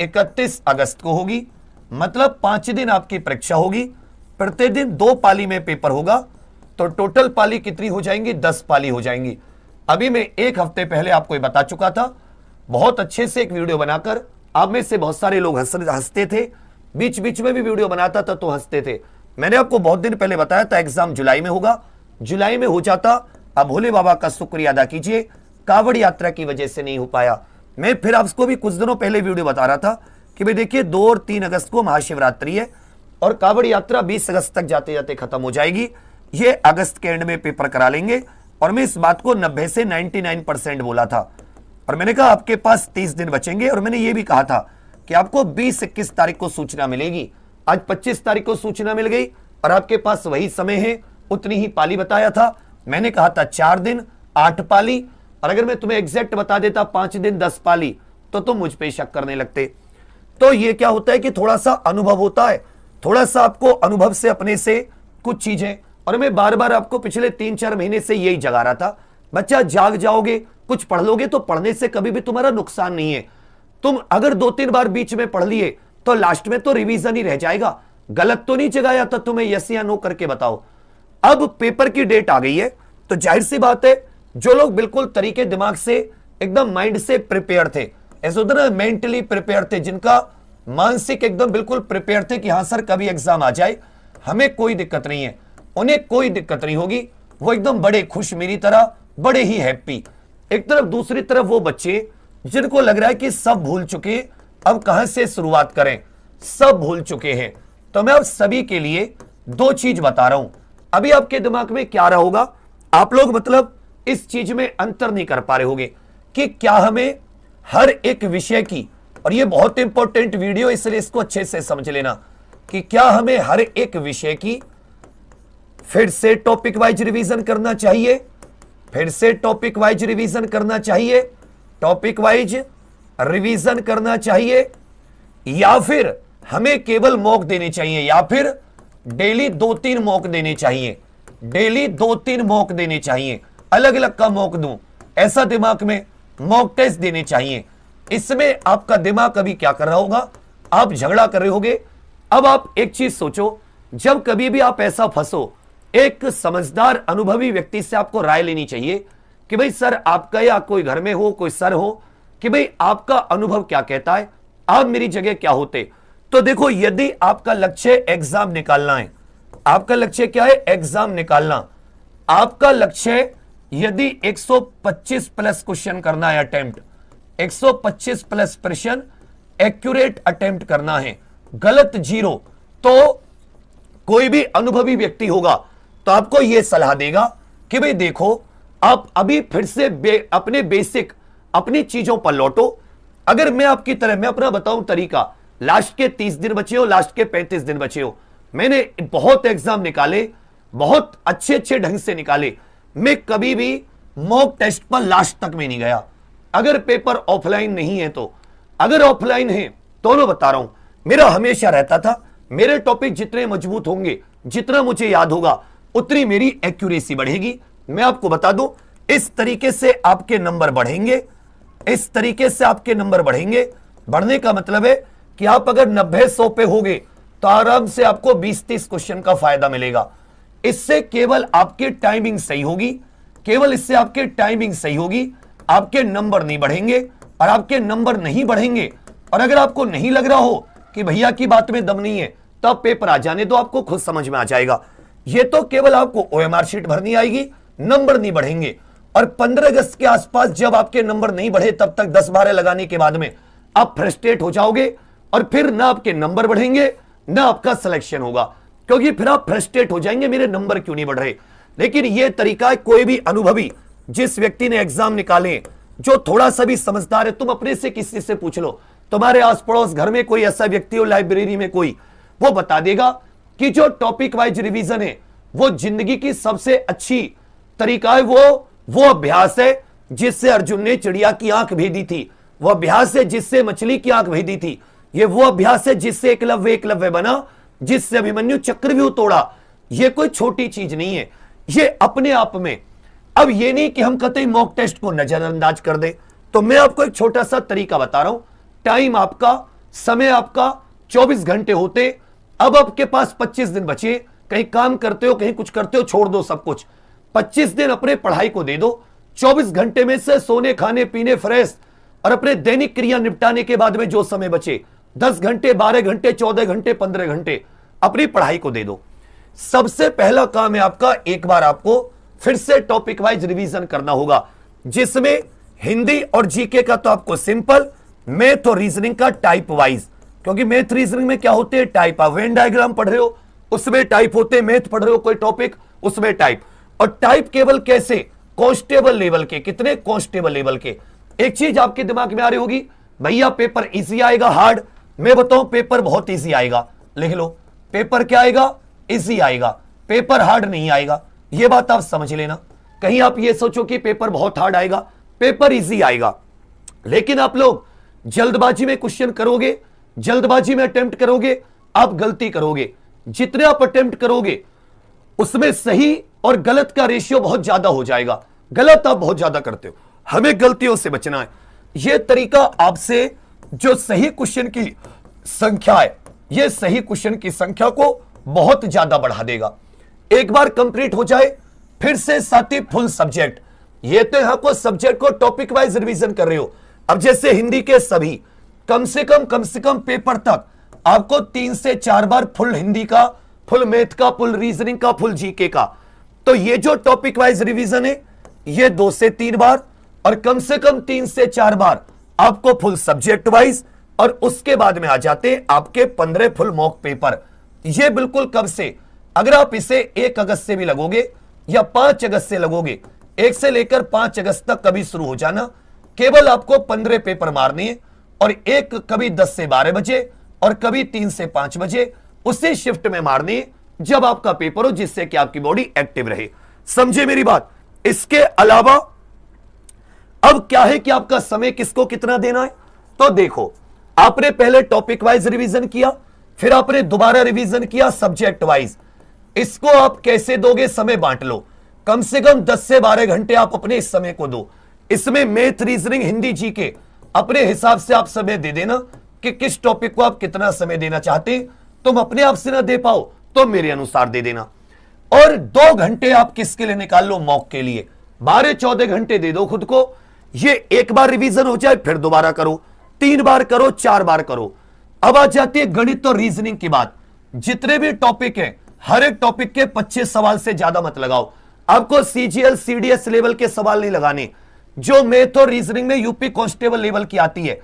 31 अगस्त को होगी, मतलब 5 दिन आपकी परीक्षा होगी, प्रतिदिन 2 पाली में पेपर होगा, तो टोटल पाली कितनी हो जाएंगी? 10 पाली हो जाएंगी। अभी मैं 1 हफ्ते पहले आपको ये बता चुका था, बहुत अच्छे से एक वीडियो बनाकर। आप में से बहुत सारे लोग हंसते थे, बीच बीच में भी वीडियो बनाता था तो हंसते थे। मैंने आपको बहुत दिन पहले बताया था एग्जाम जुलाई में होगा, जुलाई में हो जाता। अब भोले बाबा का शुक्रिया अदा कीजिए, कावड़ यात्रा की वजह से नहीं हो पाया। मैं फिर आपको भी कुछ दिनों पहले वीडियो बता रहा था कि भाई देखिए 2 और 3 अगस्त को महाशिवरात्रि है और कावड़ यात्रा 20 अगस्त तक जाते जाते खत्म हो जाएगी। ये अगस्त के एंड में पेपर करा लेंगे, और मैं इस बात को 90 से 99% बोला था। और मैंने कहा आपके पास 30 दिन बचेंगे, और मैंने ये भी कहा था कि आपको 20-21 तारीख को सूचना मिलेगी। आज 25 तारीख को सूचना मिल गई और आपके पास वही समय है, उतनी ही पाली बताया था। मैंने कहा था 4 दिन 8 पाली, और अगर मैं तुम्हें एग्जैक्ट बता देता 5 दिन 10 पाली, तो तुम मुझ पे शक करने लगते। तो ये क्या होता है कि थोड़ा सा अनुभव होता है, थोड़ा सा आपको अनुभव से अपने से कुछ चीजें। और मैं बार बार आपको पिछले 3-4 महीने से यही जगा रहा था, बच्चा जाग जाओगे, कुछ पढ़ लोगे तो पढ़ने से कभी भी तुम्हारा नुकसान नहीं है। तुम अगर 2-3 बार बीच में पढ़ लिए तो लास्ट में तो रिवीजन ही रह जाएगा। गलत तो नहीं जगाया था तुम्हें, यस या नो करके बताओ। अब पेपर की डेट आ गई है, तो जाहिर सी बात है जो लोग बिल्कुल तरीके दिमाग से एकदम माइंड से प्रिपेयर थे, ऐसा होता ना मेंटली प्रिपेयर थे, जिनका मानसिक एकदम बिल्कुल प्रिपेयर थे कि हाँ सर कभी एग्जाम आ जाए, हमें कोई दिक्कत नहीं है, उन्हें कोई दिक्कत नहीं होगी। वो एकदम बड़े खुश मेरी तरह, बड़े ही हैप्पी। एक तरफ, दूसरी तरफ वो बच्चे जिनको लग रहा है कि सब भूल चुके, अब कहां से शुरुआत करें, सब भूल चुके हैं। तो मैं अब सभी के लिए 2 चीज बता रहा हूं। अभी आपके दिमाग में क्या रहा होगा, आप लोग मतलब इस चीज में अंतर नहीं कर पा रहे होंगे कि क्या हमें हर एक विषय की, और ये बहुत इंपॉर्टेंट वीडियो इसलिए इसको अच्छे से समझ लेना, कि क्या हमें हर एक विषय की फिर से टॉपिक वाइज रिवीजन करना चाहिए, फिर से टॉपिक वाइज रिवीजन करना चाहिए, टॉपिक वाइज रिवीजन करना चाहिए, या फिर हमें केवल मॉक देने चाहिए, या फिर डेली 2-3 मॉक देने चाहिए, डेली 2-3 मॉक देने चाहिए, अलग अलग का मॉक दूं, ऐसा दिमाग में मॉक टेस्ट देने चाहिए। इसमें आपका दिमाग अभी क्या कर रहा होगा, आप झगड़ा कर रहे होगे। अब आप एक चीज सोचो, जब कभी भी आप ऐसा फंसो, एक समझदार अनुभवी व्यक्ति से आपको राय लेनी चाहिए कि भाई सर आपका, या कोई घर में हो कोई सर हो, कि भाई आपका अनुभव क्या कहता है, आप मेरी जगह क्या होते। तो देखो, यदि आपका लक्ष्य एग्जाम निकालना है, आपका लक्ष्य क्या है, एग्जाम निकालना, आपका लक्ष्य यदि 125 प्लस क्वेश्चन करना है, अटेम्प्ट 125 प्लस प्रश्न एक्यूरेट अटेम्प्ट करना है, गलत 0, तो कोई भी अनुभवी व्यक्ति होगा तो आपको यह सलाह देगा कि भाई देखो, आप अभी फिर से अपने बेसिक अपनी चीजों पर लौटो। अगर मैं आपकी तरह, मैं अपना बताऊं तरीका, लास्ट के 30 दिन बचे हो, लास्ट के 35 दिन बचे हो, मैंने बहुत एग्जाम निकाले, बहुत अच्छे ढंग से निकाले। मैं कभी भी मॉक टेस्ट पर लास्ट तक में नहीं गया, अगर पेपर ऑफलाइन नहीं है तो। अगर ऑफलाइन है, दोनों बता रहा हूं, मेरा हमेशा रहता था, मेरे टॉपिक जितने मजबूत होंगे, जितना मुझे याद होगा, उतनी मेरी एक्यूरेसी बढ़ेगी। मैं आपको बता दूं, इस तरीके से आपके नंबर बढ़ेंगे, इस तरीके से आपके नंबर बढ़ेंगे। बढ़ने का मतलब है कि आप अगर 90-100 पे होगे तो आराम से आपको 20-30 क्वेश्चन का फायदा मिलेगा। इससे केवल आपकी टाइमिंग सही होगी, केवल इससे आपकी टाइमिंग सही होगी, आपके नंबर नहीं बढ़ेंगे। और आपके नंबर नहीं बढ़ेंगे, और अगर आपको नहीं लग रहा हो कि भैया की बात में दम नहीं है, तब पेपर आ जाने दो, आपको खुद समझ में आ जाएगा। ये तो केवल आपको ओएमआर शीट भरनी आएगी, नंबर नहीं बढ़ेंगे। और 15 अगस्त के आसपास जब आपके नंबर नहीं बढ़े, तब तक 10-12 लगाने के बाद में आप फ्रस्ट्रेट हो जाओगे, और फिर ना आपके नंबर बढ़ेंगे ना आपका सिलेक्शन होगा, क्योंकि फिर आप फ्रस्ट्रेट हो जाएंगे, मेरे नंबर क्यों नहीं बढ़ रहे। लेकिन यह तरीका है, कोई भी अनुभवी जिस व्यक्ति ने एग्जाम निकाले, जो थोड़ा सा भी समझदार है, तुम अपने से किसी से पूछ लो, तुम्हारे आस पड़ोस घर में कोई ऐसा व्यक्ति हो, लाइब्रेरी में कोई, वो बता देगा कि जो टॉपिक वाइज रिवीजन है वो जिंदगी की सबसे अच्छी तरीका है। वो अभ्यास है जिससे अर्जुन ने चिड़िया की आंख भेदी थी, वो अभ्यास है जिससे मछली की आंख भेदी थी, ये वो अभ्यास है जिससे एकलव्य बना, जिससे अभिमन्यु चक्रव्यूह तोड़ा। ये कोई छोटी चीज नहीं है, ये अपने आप में। अब ये नहीं कि हम कतई मॉक टेस्ट को नजरअंदाज कर दे, तो मैं आपको एक छोटा सा तरीका बता रहा हूं। टाइम आपका समय आपका 24 घंटे होते, अब आपके पास 25 दिन बचे। कहीं काम करते हो, कहीं कुछ करते हो, छोड़ दो सब कुछ, 25 दिन अपने पढ़ाई को दे दो। 24 घंटे में से सोने, खाने, पीने, फ्रेश और अपने दैनिक क्रिया निपटाने के बाद में जो समय बचे, 10 घंटे, 12 घंटे, 14 घंटे, 15 घंटे अपनी पढ़ाई को दे दो। सबसे पहला काम है आपका, एक बार आपको फिर से टॉपिक वाइज रिवीजन करना होगा, जिसमें हिंदी और जीके का तो आपको सिंपल, मैथ और रीजनिंग का टाइप वाइज। क्योंकि मैथ रीजनिंग में क्या होते हैं, टाइप। आप वेन डायग्राम पढ़ रहे हो उसमें टाइप होते हैं, मैथ पढ़ रहे हो कोई टॉपिक उसमें टाइप। और टाइप केवल कैसे, कांस्टेबल लेवल के। कितने, कांस्टेबल लेवल के। एक चीज आपके दिमाग में आ रही होगी, भैया पेपर इजी आएगा हार्ड? मैं बताऊं, पेपर बहुत इजी आएगा। लिख लो, पेपर क्या आएगा, इजी आएगा, पेपर हार्ड नहीं आएगा। यह बात आप समझ लेना। कहीं आप ये सोचो कि पेपर बहुत हार्ड आएगा, पेपर इजी आएगा। लेकिन आप लोग जल्दबाजी में क्वेश्चन करोगे, जल्दबाजी में अटेम्प्ट करोगे, आप गलती करोगे। जितने आप अटेम्प्ट करोगे उसमें सही और गलत का रेशियो बहुत ज्यादा हो जाएगा। गलत आप बहुत ज्यादा करते हो, हमें गलतियों से बचना है। यह तरीका आपसे जो सही क्वेश्चन की संख्या है, यह सही क्वेश्चन की संख्या को बहुत ज्यादा बढ़ा देगा। एक बार कंप्लीट हो जाए, फिर से साथी फुल सब्जेक्ट। ये तो यहां को सब्जेक्ट को टॉपिक वाइज रिवीजन कर रहे हो। अब जैसे हिंदी के सभी कम से कम पेपर तक आपको 3 से 4 बार फुल हिंदी का, फुल मैथ का, फुल रीजनिंग का, फुल जीके का। तो ये जो टॉपिक वाइज रिवीजन है, ये 2 से 3 बार और कम से कम 3 से 4 बार आपको फुल सब्जेक्ट वाइज। और उसके बाद में आ जाते हैं आपके 15 फुल मॉक पेपर। ये बिल्कुल कब से, अगर आप इसे 1 अगस्त से भी लगोगे या 5 अगस्त से लगोगे, 1 से लेकर 5 अगस्त तक कभी शुरू हो जाना। केवल आपको 15 पेपर मारने हैं और एक कभी 10 से 12 बजे और कभी 3 से 5 बजे उसी शिफ्ट में मारनी है जब आपका पेपर हो, जिससे कि आपकी बॉडी एक्टिव रहे। समझे मेरी बात? इसके अलावा अब क्या है कि आपका समय किसको कितना देना है। तो देखो, आपने पहले टॉपिक वाइज रिवीजन किया, फिर आपने दोबारा रिवीजन किया सब्जेक्ट वाइज। इसको आप कैसे दोगे, समय बांट लो। कम से कम 10 से 12 घंटे आप अपने इस समय को दो। इसमें मैथ, रीजनिंग, हिंदी, जीके अपने हिसाब से आप समय दे देना कि किस टॉपिक को आप कितना समय देना चाहते हैं। तुम अपने आप से ना दे पाओ तो मेरे अनुसार दे देना। और 2 घंटे आप किसके लिए निकाल लो, मॉक के लिए। 12-14 घंटे दे दो खुद को। ये एक बार रिवीजन हो जाए, फिर दोबारा करो, 3 बार करो, 4 बार करो। अब आ जाती है गणित और रीजनिंग की बात। जितने भी टॉपिक हैं, हर एक टॉपिक के 25 सवाल से ज्यादा मत लगाओ। आपको सीजीएल, सीडीएस लेवल के सवाल नहीं लगाने। जो मैथ और रीजनिंग में यूपी कांस्टेबल लेवल की आती है,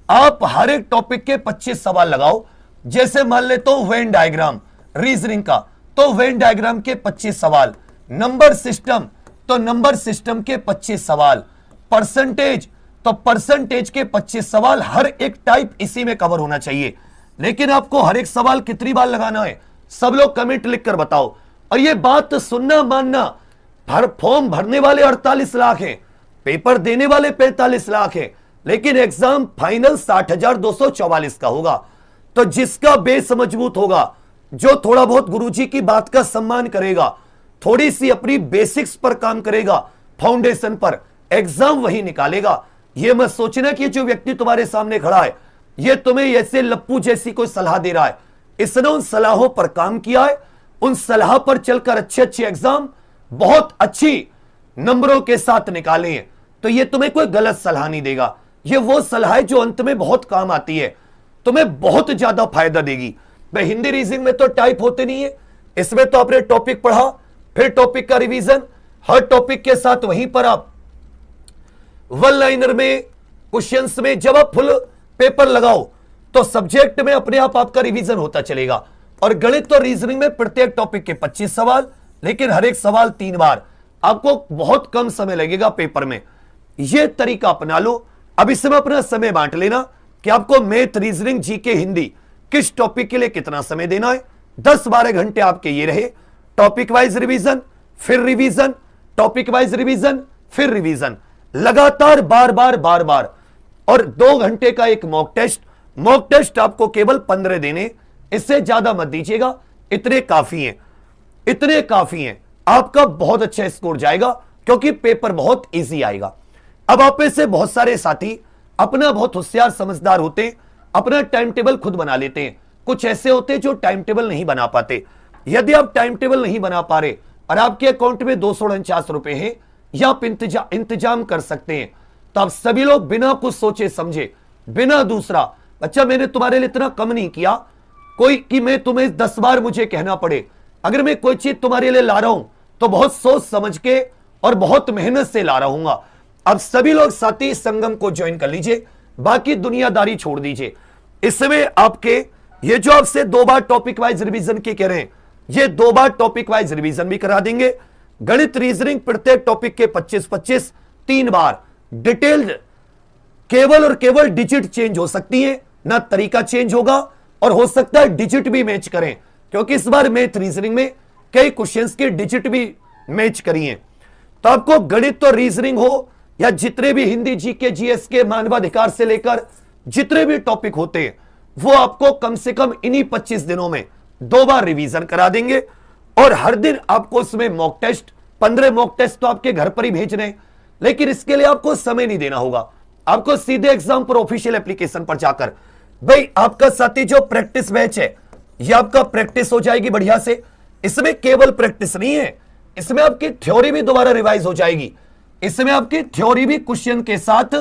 आप हर एक टॉपिक के 25 सवाल लगाओ। जैसे मान लेते हो वेन डायग्राम रीजनिंग का, तो वेन डायग्राम के 25 सवाल। नंबर सिस्टम, तो नंबर सिस्टम के 25 सवाल। परसेंटेज, तो परसेंटेज के 25 सवाल। हर एक टाइप इसी में कवर होना चाहिए। लेकिन आपको हर एक सवाल कितनी बार लगाना है, सब लोग कमेंट लिखकर बताओ। और ये बात सुनना मानना, फॉर्म भरने वाले 48 लाख हैं, पेपर देने वाले 45 लाख हैं, लेकिन एग्जाम फाइनल 60,244 का होगा। तो जिसका बेस मजबूत होगा, जो थोड़ा बहुत गुरुजी की बात का सम्मान करेगा, थोड़ी सी अपनी बेसिक्स पर काम करेगा, फाउंडेशन पर, एग्जाम वही निकालेगा। यह मत सोचना कि जो व्यक्ति तुम्हारे सामने खड़ा है यह तुम्हें ऐसे लप्पू जैसी कोई सलाह दे रहा है। इसने उन सलाहों पर काम किया है, उन सलाह पर चलकर अच्छे अच्छे एग्जाम बहुत अच्छी नंबरों के साथ निकाले हैं। तो यह तुम्हें कोई गलत सलाह नहीं देगा। यह वो सलाह है जो अंत में बहुत काम आती है, तुम्हें बहुत ज्यादा फायदा देगी। भाई हिंदी रीजनिंग में तो टाइप होते नहीं है, इसमें तो आपने टॉपिक पढ़ा, फिर टॉपिक का रिवीजन, हर टॉपिक के साथ वहीं पर आप वन लाइनर में, क्वेश्चंस में जब आप फुल पेपर लगाओ तो सब्जेक्ट में अपने आप आपका रिवीजन होता चलेगा। और गणित और रीजनिंग में प्रत्येक टॉपिक के 25 सवाल, लेकिन हर एक सवाल 3 बार। आपको बहुत कम समय लगेगा पेपर में। यह तरीका अपना लो। अब इसमें अपना समय बांट लेना कि आपको मैथ, रीजनिंग, जीके, हिंदी किस टॉपिक के लिए कितना समय देना है। 10-12 घंटे आपके ये रहे। टॉपिक वाइज रिवीजन, फिर रिवीजन, टॉपिक वाइज रिवीजन, फिर रिवीजन, लगातार बार बार। और 2 घंटे का एक मॉक टेस्ट। मॉक टेस्ट आपको केवल 15 देने, इससे ज्यादा मत दीजिएगा। इतने काफी हैं, इतने काफी हैं। आपका बहुत अच्छा स्कोर जाएगा क्योंकि पेपर बहुत इजी आएगा। अब आप में से बहुत सारे साथी अपना बहुत होशियार समझदार होते, अपना टाइम टेबल खुद बना लेते हैं। कुछ ऐसे होते हैं जो टाइम टेबल नहीं बना पाते। यदि आप टाइम टेबल नहीं बना पा रहे और आपके अकाउंट में 249 रुपए हैं या आप इंतजाम कर सकते हैं, तो आप सभी लोग बिना कुछ सोचे समझे, बिना दूसरा, अच्छा मैंने तुम्हारे लिए इतना कम नहीं किया कोई कि मैं तुम्हें 10 बार मुझे कहना पड़े। अगर मैं कोई चीज तुम्हारे लिए ला रहा हूं तो बहुत सोच समझ के और बहुत मेहनत से ला रहा हूं। अब सभी लोग साथी संगम को ज्वाइन कर लीजिए, बाकी दुनियादारी छोड़ दीजिए। इसमें आपके ये जो आपसे 2 बार टॉपिक वाइज रिवीजन के कह रहे हैं, ये 2 बार टॉपिक वाइज रिवीजन भी करा देंगे। गणित रीजनिंग प्रत्येक टॉपिक के 25-25 3 बार डिटेल्ड, केवल और केवल डिजिट चेंज हो सकती है ना, तरीका चेंज होगा और हो सकता है डिजिट भी मैच करें, क्योंकि इस बार मैथ रीजनिंग में कई क्वेश्चंस के डिजिट भी मैच करी हैं। तो आपको गणित और रीजनिंग हो या जितने भी हिंदी, जीके, जीएस के, मानवाधिकार से लेकर जितने भी टॉपिक होते हैं, वो आपको कम से कम इन्हीं 25 दिनों में 2 बार रिवीजन करा देंगे। और हर दिन आपको उसमें मॉक टेस्ट, 15 मॉक टेस्ट तो आपके घर पर ही भेज रहे हैं, लेकिन इसके लिए आपको समय नहीं देना होगा। आपको सीधे एग्जाम पर ऑफिशियल एप्लीकेशन पर जाकर, भाई आपका साथी जो प्रैक्टिस बैच है, ये आपका प्रैक्टिस हो जाएगी बढ़िया से। इसमें केवल प्रैक्टिस नहीं है, इसमें आपकी थ्योरी भी दोबारा रिवाइज हो जाएगी। इसमें आपकी थ्योरी भी क्वेश्चन के साथ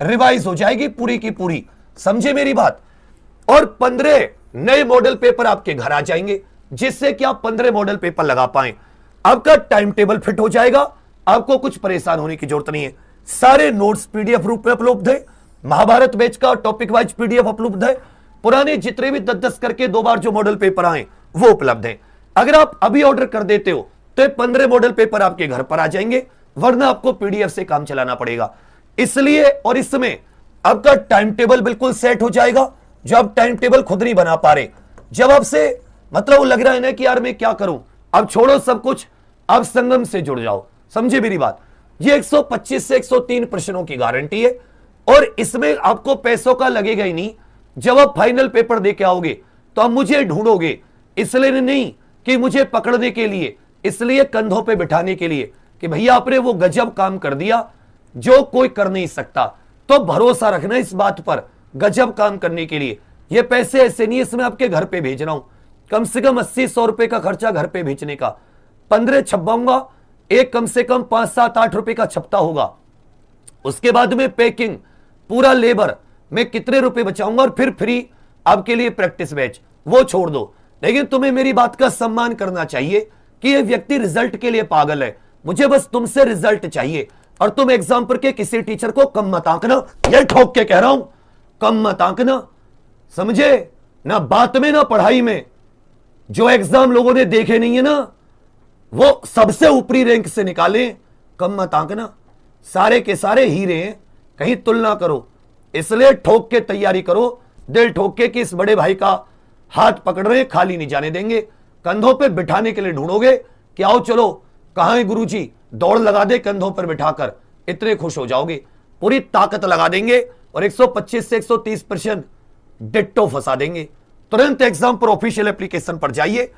रिवाइज हो जाएगी पूरी की पूरी, समझे मेरी बात। और 15 नए मॉडल पेपर आपके घर आ जाएंगे, जिससे कि आप 15 मॉडल पेपर लगा पाए। आपका टाइम टेबल फिट हो जाएगा, आपको कुछ परेशान होने की जरूरत नहीं है। सारे नोट्स पीडीएफ रूप में उपलब्ध है, महाभारत बैच का टॉपिक वाइज पीडीएफ उपलब्ध है, पुराने जितने भी 10-10 करके 2 बार जो मॉडल पेपर आए वो उपलब्ध है। अगर आप अभी ऑर्डर कर देते हो तो 15 मॉडल पेपर आपके घर पर आ जाएंगे, वरना आपको पीडीएफ से काम चलाना पड़ेगा। इसलिए और इसमें आपका टाइम टेबल बिल्कुल सेट हो जाएगा, जो आप टाइम टेबल खुद नहीं बना पा रहे। जब आपसे मतलब वो लग रहा है ना कि यार मैं क्या करूं, अब छोड़ो सब कुछ, आप संगम से जुड़ जाओ, समझे मेरी बात। ये 125 से 103 प्रश्नों की गारंटी है और इसमें आपको पैसों का लगेगा ही नहीं। जब आप फाइनल पेपर दे के आओगे तो आप मुझे ढूंढोगे, इसलिए नहीं कि मुझे पकड़ने के लिए, इसलिए कंधों पे बिठाने के लिए कि भैया आपने वो गजब काम कर दिया जो कोई कर नहीं सकता। तो भरोसा रखना इस बात पर, गजब काम करने के लिए ये पैसे ऐसे नहीं, इसमें आपके घर पे भेज रहा हूं। कम से कम 80-100 रुपए का खर्चा घर पे भेजने का। 15 छपवाऊंगा, एक कम से कम 5-7-8 रुपए का छपता होगा। उसके बाद में पैकिंग, पूरा लेबर, मैं कितने रुपए बचाऊंगा, और फिर फ्री आपके लिए प्रैक्टिस बैच, वो छोड़ दो। लेकिन तुम्हें मेरी बात का सम्मान करना चाहिए कि ये व्यक्ति रिजल्ट के लिए पागल है, मुझे बस तुमसे रिजल्ट चाहिए। और तुम एग्जाम पर के किसी टीचर को कम मत आंकना, ये ठोक के कह रहा हूं, कम मत आंकना, समझे ना, बात में ना पढ़ाई में। जो एग्जाम लोगों ने देखे नहीं है ना, वो सबसे ऊपरी रैंक से निकाले, कम मत आंकना। सारे के सारे हीरे हैं, कहीं तुलना करो। इसलिए ठोक के तैयारी करो, दिल ठोक के कि इस बड़े भाई का हाथ पकड़ रहे, खाली नहीं जाने देंगे। कंधों पे बिठाने के लिए ढूंढोगे कि आओ चलो, कहां है गुरुजी, दौड़ लगा दे कंधों पर बिठाकर, इतने खुश हो जाओगे। पूरी ताकत लगा देंगे और 125 से 130% डिट्टो फंसा देंगे। तुरंत एग्जाम पर ऑफिशियल एप्लीकेशन पर जाइए।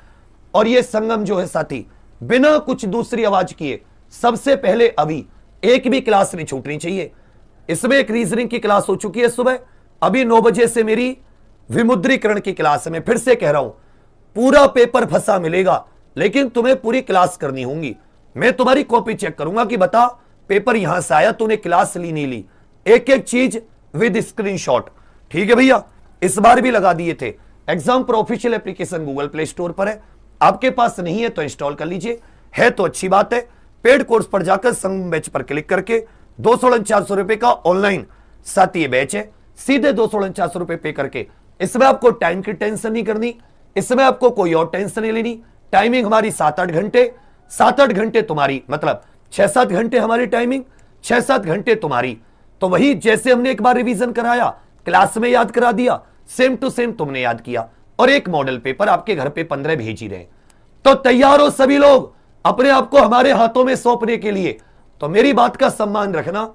और ये संगम जो है साथी, बिना कुछ दूसरी आवाज किए, सबसे पहले अभी एक भी क्लास नहीं छूटनी चाहिए। इसमें एक रीजनिंग की क्लास हो चुकी है सुबह, अभी 9 बजे से मेरी विमुद्रीकरण की क्लास है। मैं फिर से कह रहा हूं, पूरा पेपर फंसा मिलेगा, लेकिन तुम्हें पूरी क्लास करनी होगी। मैं तुम्हारी कॉपी चेक करूंगा कि बता पेपर यहां से आया, तूने क्लास ली नहीं ली, एक एक चीज विद स्क्रीनशॉट। ठीक है भैया, इस बार भी लगा दिए थे। एग्जाम पर official application Google play store पर है, आपके पास नहीं है तो इंस्टॉल कर लीजिए, है तो अच्छी बात है। पेड कोर्स पर जाकर संगम बैच पर क्लिक करके 249 रुपए का ऑनलाइन साथ ये बैच है, सीधे 249 रुपए पे करके, इसमें आपको टाइम की टेंशन नहीं करनी, इसमें आपको कोई और टेंशन नहीं लेनी। टाइमिंग हमारी 7-8 घंटे, 7-8 घंटे तुम्हारी, मतलब 6-7 घंटे हमारी टाइमिंग, 6-7 घंटे तुम्हारी। तो वही जैसे हमने एक बार रिवीजन कराया, क्लास में याद करा दिया, सेम टू सेम तुमने याद किया, और एक मॉडल पेपर आपके घर पे 15 भेज ही रहे। तो तैयार हो सभी लोग अपने आप को हमारे हाथों में सौंपने के लिए। तो मेरी बात का सम्मान रखना,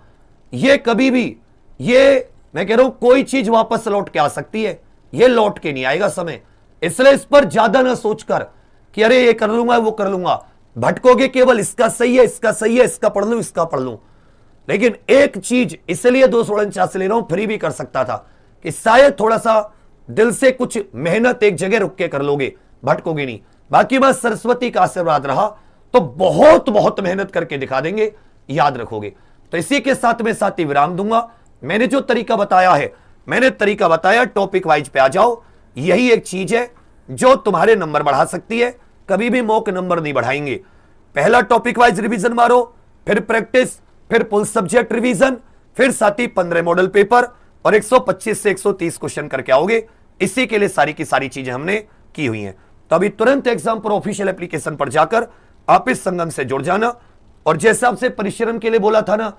ये कभी भी, ये मैं कह रहा हूं कोई चीज वापस लौट के आ सकती है, ये लौट के नहीं आएगा समय। इसलिए इस पर ज्यादा ना सोचकर कि अरे ये कर लूंगा वो कर लूंगा, भटकोगे केवल इसका सही है, इसका सही है, इसका पढ़ लूं, इसका पढ़ लूं। लेकिन एक चीज, इसलिए 249 ले रहा हूं, फ्री भी कर सकता था। कि शायद थोड़ा सा दिल से कुछ मेहनत एक जगह रुक के कर लोगे, भटकोगे नहीं। बाकी बस सरस्वती का आशीर्वाद रहा तो बहुत बहुत मेहनत करके दिखा देंगे, याद रखोगे। तो इसी के साथ में साथ ही विराम दूंगा। मैंने जो तरीका बताया है, मैंने तरीका बताया, टॉपिक वाइज पे आ जाओ। यही एक चीज है जो तुम्हारे नंबर बढ़ा सकती है, कभी भी मॉक नंबर नहीं बढ़ाएंगे। पहला टॉपिक वाइज रिवीजन मारो, फिर प्रैक्टिस, फिर फुल सब्जेक्ट रिवीजन, फिर साथ ही 15 मॉडल पेपर और 125 से 130 क्वेश्चन करके आओगे। इसी के लिए सारी की सारी चीजें हमने की हुई हैं। तो अभी तुरंत एग्जाम पर ऑफिशियल एप्लीकेशन पर जाकर आप इस संगम से जुड़ जाना। और जैसे आपसे परिश्रम के लिए बोला था ना,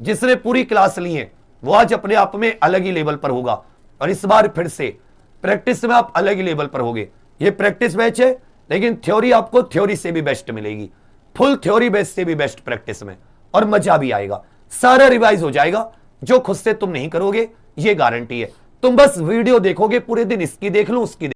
जिसने पूरी क्लास ली है वो आज अपने आप में अलग ही लेवल पर होगा। और इस बार फिर से प्रैक्टिस में आप अलग ही लेवल पर होगे। ये प्रैक्टिस बैच है, लेकिन थ्योरी आपको थ्योरी से भी बेस्ट मिलेगी, फुल थ्योरी बेस से भी बेस्ट प्रैक्टिस में, और मजा भी आएगा। सारा रिवाइज हो जाएगा, जो खुद से तुम नहीं करोगे, ये गारंटी है। तुम बस वीडियो देखोगे पूरे दिन, इसकी देख लो उसकी